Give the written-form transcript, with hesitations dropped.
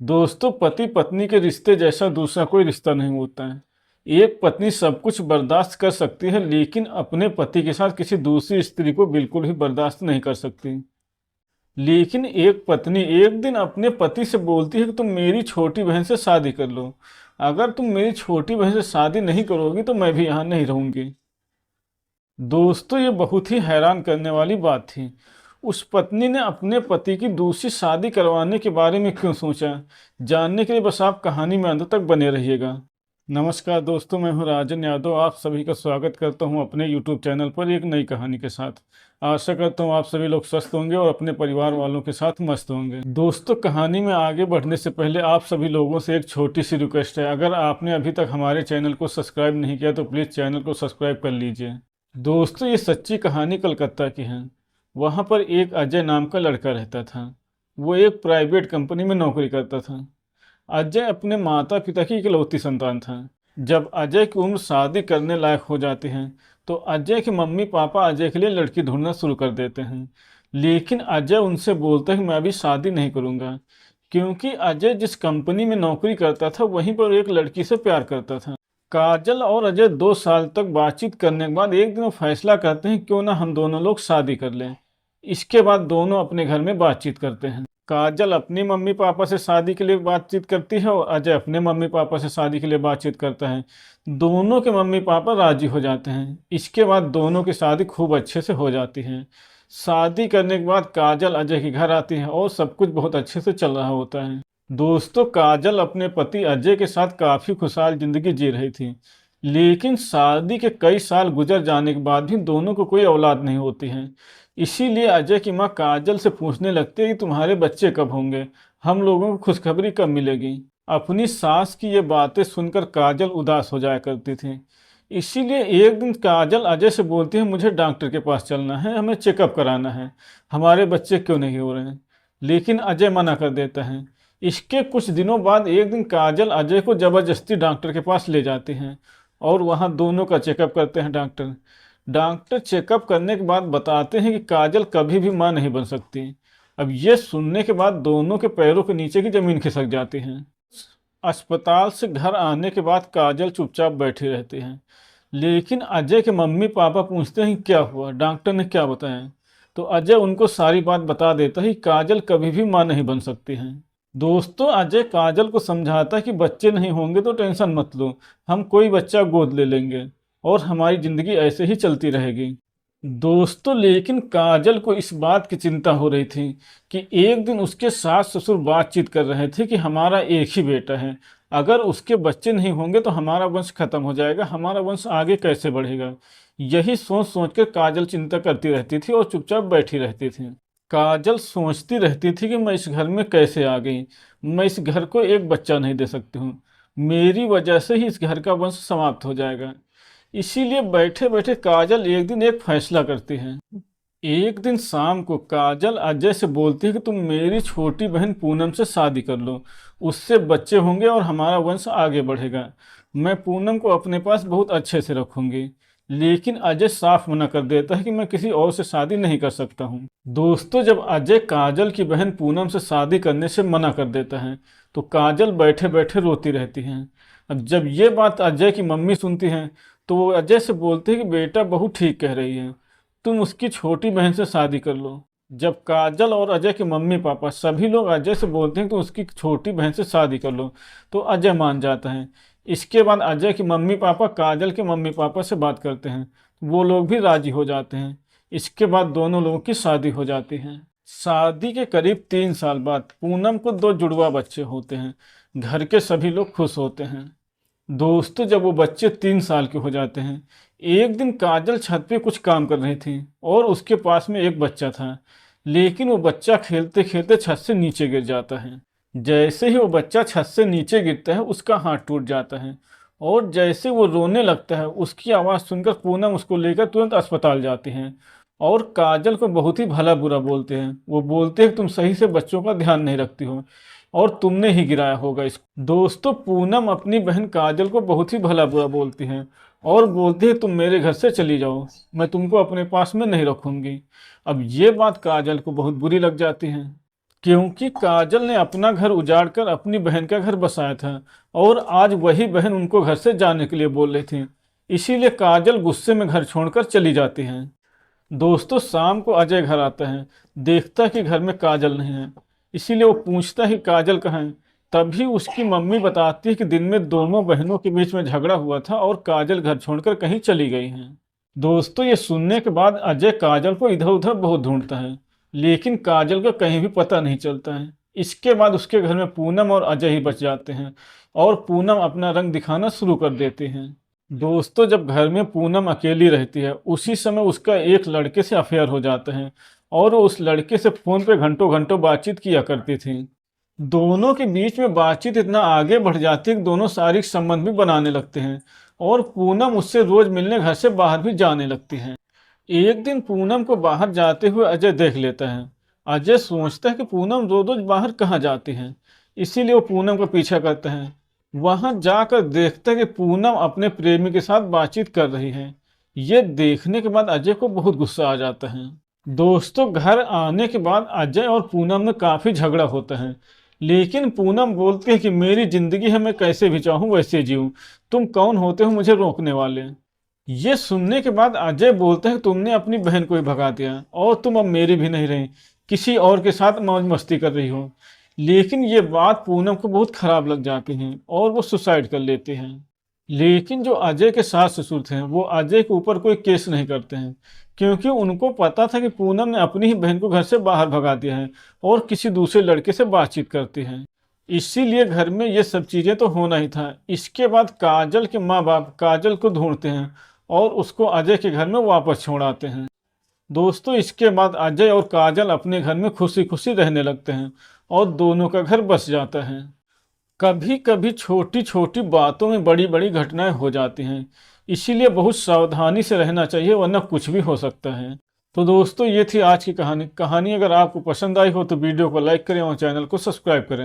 दोस्तों, पति पत्नी के रिश्ते जैसा दूसरा कोई रिश्ता नहीं होता है। एक पत्नी सब कुछ बर्दाश्त कर सकती है, लेकिन अपने पति के साथ किसी दूसरी स्त्री को बिल्कुल भी बर्दाश्त नहीं कर सकती। लेकिन एक पत्नी एक दिन अपने पति से बोलती है कि तुम मेरी छोटी बहन से शादी कर लो। अगर तुम मेरी छोटी बहन से शादी नहीं करोगी तो मैं भी यहाँ नहीं रहूंगी। दोस्तों, ये बहुत ही हैरान करने वाली बात थी। उस पत्नी ने अपने पति की दूसरी शादी करवाने के बारे में क्यों सोचा? जानने के लिए बस आप कहानी में अंत तक बने रहिएगा। नमस्कार दोस्तों, मैं हूं राजन यादव। आप सभी का स्वागत करता हूं अपने YouTube चैनल पर एक नई कहानी के साथ। आशा करता हूं आप सभी लोग स्वस्थ होंगे और अपने परिवार वालों के साथ मस्त होंगे। दोस्तों, कहानी में आगे बढ़ने से पहले आप सभी लोगों से एक छोटी सी रिक्वेस्ट है। अगर आपने अभी तक हमारे चैनल को सब्सक्राइब नहीं किया तो प्लीज़ चैनल को सब्सक्राइब कर लीजिए। दोस्तों, ये सच्ची कहानी कलकत्ता की है। वहाँ पर एक अजय नाम का लड़का रहता था। वो एक प्राइवेट कंपनी में नौकरी करता था। अजय अपने माता पिता की इकलौती संतान था। जब अजय की उम्र शादी करने लायक हो जाती है तो अजय के मम्मी पापा अजय के लिए लड़की ढूंढना शुरू कर देते हैं। लेकिन अजय उनसे बोलता है कि मैं अभी शादी नहीं करूंगा, क्योंकि अजय जिस कंपनी में नौकरी करता था वहीं पर एक लड़की से प्यार करता था। काजल और अजय 2 साल तक बातचीत करने के बाद एक दिन वो फैसला करते हैं क्यों ना हम दोनों लोग शादी कर लें। इसके बाद दोनों अपने घर में बातचीत करते हैं। काजल अपनी मम्मी पापा से शादी के लिए बातचीत करती है और अजय अपने मम्मी पापा से शादी के लिए बातचीत करता है। दोनों के मम्मी पापा राजी हो जाते हैं। इसके बाद दोनों की शादी खूब अच्छे से हो जाती है। शादी करने के बाद काजल अजय के घर आती है और सब कुछ बहुत अच्छे से चल रहा होता है। दोस्तों, काजल अपने पति अजय के साथ काफ़ी खुशहाल जिंदगी जी रही थी। लेकिन शादी के कई साल गुजर जाने के बाद भी दोनों को कोई औलाद नहीं होती है। इसीलिए अजय की माँ काजल से पूछने लगती है कि तुम्हारे बच्चे कब होंगे, हम लोगों को खुशखबरी कब मिलेगी। अपनी सास की ये बातें सुनकर काजल उदास हो जाया करती थी। इसीलिए एक दिन काजल अजय से बोलती है, मुझे डॉक्टर के पास चलना है, हमें चेकअप कराना है, हमारे बच्चे क्यों नहीं हो रहे हैं। लेकिन अजय मना कर देता है। इसके कुछ दिनों बाद एक दिन काजल अजय को जबरदस्ती डॉक्टर के पास ले जाती हैं और वहाँ दोनों का चेकअप करते हैं डॉक्टर। डॉक्टर चेकअप करने के बाद बताते हैं कि काजल कभी भी मां नहीं बन सकती। अब ये सुनने के बाद दोनों के पैरों के नीचे की जमीन खिसक जाती है। अस्पताल से घर आने के बाद काजल चुपचाप बैठी रहती है। लेकिन अजय के मम्मी पापा पूछते हैं क्या हुआ, डॉक्टर ने क्या बताया। तो अजय उनको सारी बात बता देता है कि काजल कभी भी मां नहीं बन सकती हैं। दोस्तों, अजय काजल को समझाता है कि बच्चे नहीं होंगे तो टेंशन मत लो, हम कोई बच्चा गोद ले लेंगे और हमारी जिंदगी ऐसे ही चलती रहेगी। दोस्तों, लेकिन काजल को इस बात की चिंता हो रही थी कि एक दिन उसके सास ससुर बातचीत कर रहे थे कि हमारा एक ही बेटा है, अगर उसके बच्चे नहीं होंगे तो हमारा वंश खत्म हो जाएगा, हमारा वंश आगे कैसे बढ़ेगा। यही सोच सोच कर काजल चिंता करती रहती थी और चुपचाप बैठी रहती थी। काजल सोचती रहती थी कि मैं इस घर में कैसे आ गई, मैं इस घर को एक बच्चा नहीं दे सकती हूँ, मेरी वजह से ही इस घर का वंश समाप्त हो जाएगा। इसीलिए बैठे बैठे काजल एक दिन एक फैसला करती है। एक दिन शाम को काजल अजय से बोलती है कि तुम मेरी छोटी बहन पूनम से शादी कर लो, उससे बच्चे होंगे और हमारा वंश आगे बढ़ेगा। मैं पूनम को अपने पास बहुत अच्छे से रखूंगी। लेकिन अजय साफ मना कर देता है कि मैं किसी और से शादी नहीं कर सकता हूँ। दोस्तों, जब अजय काजल की बहन पूनम से शादी करने से मना कर देता है तो काजल बैठे बैठे रोती रहती है। अब जब ये बात अजय की मम्मी सुनती हैं तो वो अजय से बोलते हैं कि बेटा बहू ठीक कह रही है, तुम उसकी छोटी बहन से शादी कर लो। जब काजल और अजय के मम्मी पापा सभी लोग अजय से बोलते हैं कि उसकी छोटी बहन से शादी कर लो तो अजय मान जाता है। इसके बाद अजय के मम्मी पापा काजल के मम्मी पापा से बात करते हैं, वो लोग भी राजी हो जाते हैं। इसके बाद दोनों लोगों की शादी हो जाती है। शादी के करीब 3 साल बाद पूनम को 2 जुड़वा बच्चे होते हैं। घर के सभी लोग खुश होते हैं। दोस्तों, जब वो बच्चे 3 साल के हो जाते हैं, एक दिन काजल छत पे कुछ काम कर रही थी और उसके पास में एक बच्चा था। लेकिन वो बच्चा खेलते खेलते छत से नीचे गिर जाता है। जैसे ही वो बच्चा छत से नीचे गिरता है उसका हाथ टूट जाता है और जैसे वो रोने लगता है उसकी आवाज़ सुनकर पूनम उसको लेकर तुरंत अस्पताल जाती हैं और काजल को बहुत ही भला बुरा बोलते हैं। वो बोलते हैं कि तुम सही से बच्चों का ध्यान नहीं रखती हो और तुमने ही गिराया होगा इसको। दोस्तों, पूनम अपनी बहन काजल को बहुत ही भला बुरा बोलती हैं और बोलती है तुम मेरे घर से चली जाओ, मैं तुमको अपने पास में नहीं रखूंगी। अब ये बात काजल को बहुत बुरी लग जाती है। क्योंकि काजल ने अपना घर उजाड़कर अपनी बहन का घर बसाया था और आज वही बहन उनको घर से जाने के लिए बोल रही थी। इसीलिए काजल गुस्से में घर छोड़कर चली जाती है। दोस्तों, शाम को अजय घर आता है, देखता है कि घर में काजल नहीं है। इसीलिए वो पूछता है कि काजल कहाँ है। तभी उसकी मम्मी बताती है कि दिन में दोनों बहनों के बीच में झगड़ा हुआ था और काजल घर छोड़कर कहीं चली गई हैं। दोस्तों, ये सुनने के बाद अजय काजल को इधर उधर बहुत ढूंढता है, लेकिन काजल का कहीं भी पता नहीं चलता है। इसके बाद उसके घर में पूनम और अजय ही बच जाते हैं और पूनम अपना रंग दिखाना शुरू कर देती हैं। दोस्तों, जब घर में पूनम अकेली रहती है उसी समय उसका एक लड़के से अफेयर हो जाता है और वो उस लड़के से फोन पे घंटों घंटों बातचीत किया करती थी। दोनों के बीच में बातचीत इतना आगे बढ़ जाती है कि दोनों शारीरिक संबंध भी बनाने लगते हैं और पूनम उससे रोज मिलने घर से बाहर भी जाने लगती है। एक दिन पूनम को बाहर जाते हुए अजय देख लेता है। अजय सोचता है कि पूनम रोज रोज बाहर कहाँ जाती है, इसीलिए वो पूनम का पीछा करता है। वहां जाकर देखता है कि पूनम अपने प्रेमी के साथ बातचीत कर रही है। ये देखने के बाद अजय को बहुत गुस्सा आ जाता है। दोस्तों, घर आने के बाद अजय और पूनम में काफी झगड़ा होता है, लेकिन पूनम बोलती है कि मेरी जिंदगी है, मैं कैसे भी चाहूं वैसे जीऊं, तुम कौन होते हो मुझे रोकने वाले। ये सुनने के बाद अजय बोलता है कि तुमने अपनी बहन को ही भगा दिया और तुम अब मेरी भी नहीं रही, किसी और के साथ मौज मस्ती कर रही हो। लेकिन ये बात पूनम को बहुत खराब लग जाती है और वो सुसाइड कर लेते हैं। लेकिन जो अजय के सास ससुर थे वो अजय के ऊपर कोई केस नहीं करते हैं, क्योंकि उनको पता था कि पूनम ने अपनी ही बहन को घर से बाहर भगा दिया है और किसी दूसरे लड़के से बातचीत करती है। इसीलिए घर में ये सब चीजें तो होना ही था। इसके बाद काजल के माँ बाप काजल को ढूंढते हैं और उसको अजय के घर में वापस छोड़ आते हैं। दोस्तों, इसके बाद अजय और काजल अपने घर में खुशी खुशी रहने लगते हैं और दोनों का घर बस जाता है। कभी कभी छोटी छोटी बातों में बड़ी बड़ी घटनाएं हो जाती हैं, इसीलिए बहुत सावधानी से रहना चाहिए, वरना कुछ भी हो सकता है। तो दोस्तों, ये थी आज की कहानी। अगर आपको पसंद आई हो तो वीडियो को लाइक करें और चैनल को सब्सक्राइब करें।